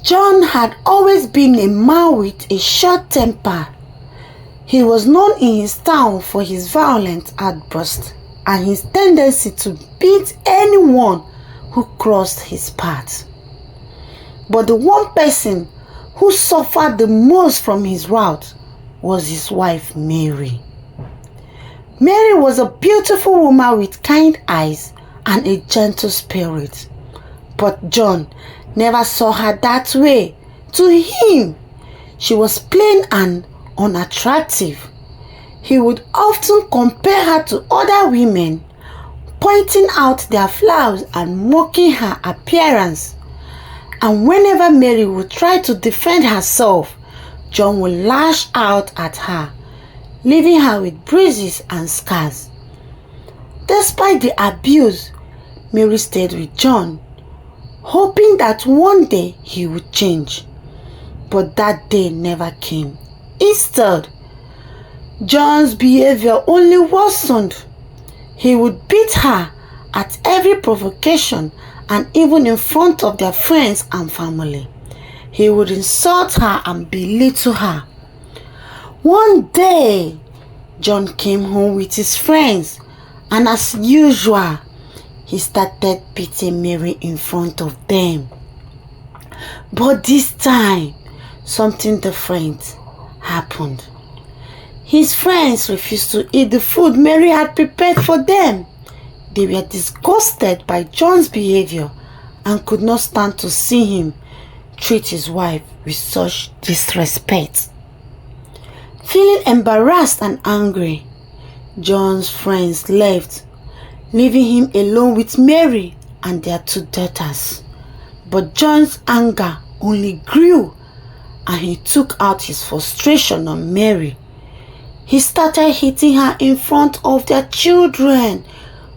John had always been a man with a short temper. He was known in his town for his violent outbursts and his tendency to beat anyone who crossed his path. But the one person who suffered the most from his wrath was his wife Mary. Mary was a beautiful woman with kind eyes and a gentle spirit. But John never saw her that way. To him, she was plain and unattractive. He would often compare her to other women, pointing out their flaws and mocking her appearance. And whenever Mary would try to defend herself, John would lash out at her, leaving her with bruises and scars. Despite the abuse, Mary stayed with John, hoping that one day he would change. But that day never came. Instead, John's behavior only worsened. He would beat her at every provocation and even in front of their friends and family. He would insult her and belittle her. One day, John came home with his friends, and as usual, he started beating Mary in front of them. But this time, something different happened. His friends refused to eat the food Mary had prepared for them. They were disgusted by John's behavior and could not stand to see him treat his wife with such disrespect. Feeling embarrassed and angry, John's friends left, leaving him alone with Mary and their 2 daughters. But John's anger only grew, and he took out his frustration on Mary. He started hitting her in front of their children,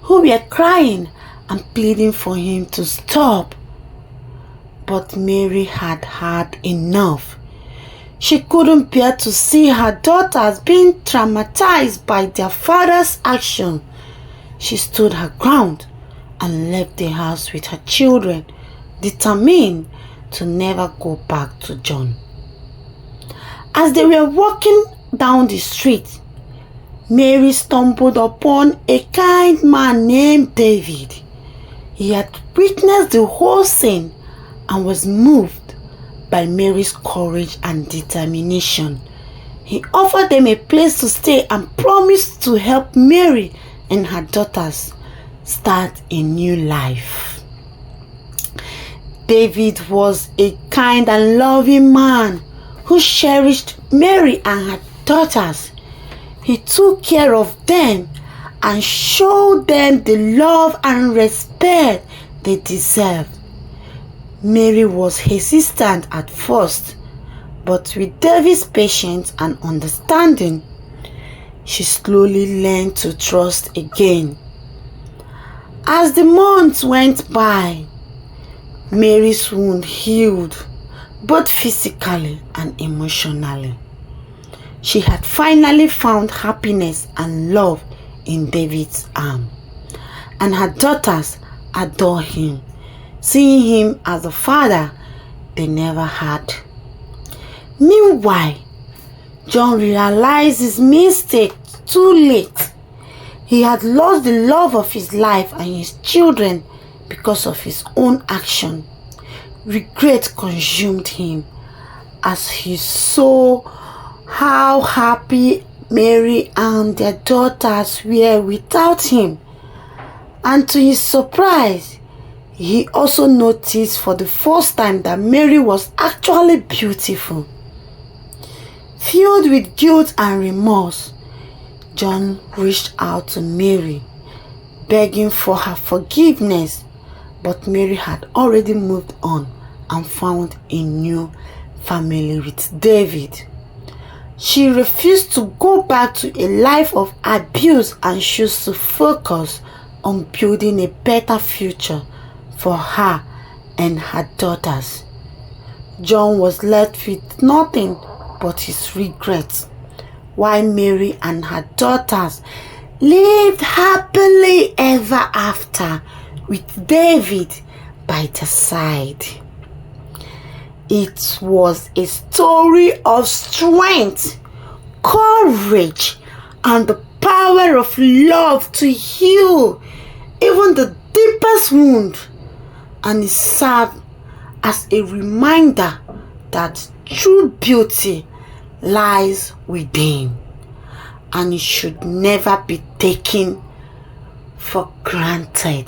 who were crying and pleading for him to stop. But Mary had had enough. She couldn't bear to see her daughters being traumatized by their father's action. She stood her ground and left the house with her children, determined to never go back to John. As they were walking down the street, Mary stumbled upon a kind man named David. He had witnessed the whole scene and was moved by Mary's courage and determination. He offered them a place to stay and promised to help Mary and her daughters start a new life. David was a kind and loving man who cherished Mary and her daughters. He took care of them and showed them the love and respect they deserved. Mary was hesitant at first, but with David's patience and understanding, she slowly learned to trust again. As the months went by, Mary's wound healed, both physically and emotionally. She had finally found happiness and love in David's arms, and her daughters adore him, seeing him as a father they never had. Meanwhile, John realized his mistake too late. He had lost the love of his life and his children because of his own action. Regret consumed him as he saw how happy Mary and their daughters were without him. And to his surprise, he also noticed for the first time that Mary was actually beautiful. Filled with guilt and remorse, John reached out to Mary, begging for her forgiveness, but Mary had already moved on and found a new family with David. She refused to go back to a life of abuse and chose to focus on building a better future for her and her daughters. John was left with nothing but his regrets, while Mary and her daughters lived happily ever after with David by their side. It was a story of strength, courage, and the power of love to heal even the deepest wound. And it served as a reminder that true beauty lies within, and it should never be taken for granted.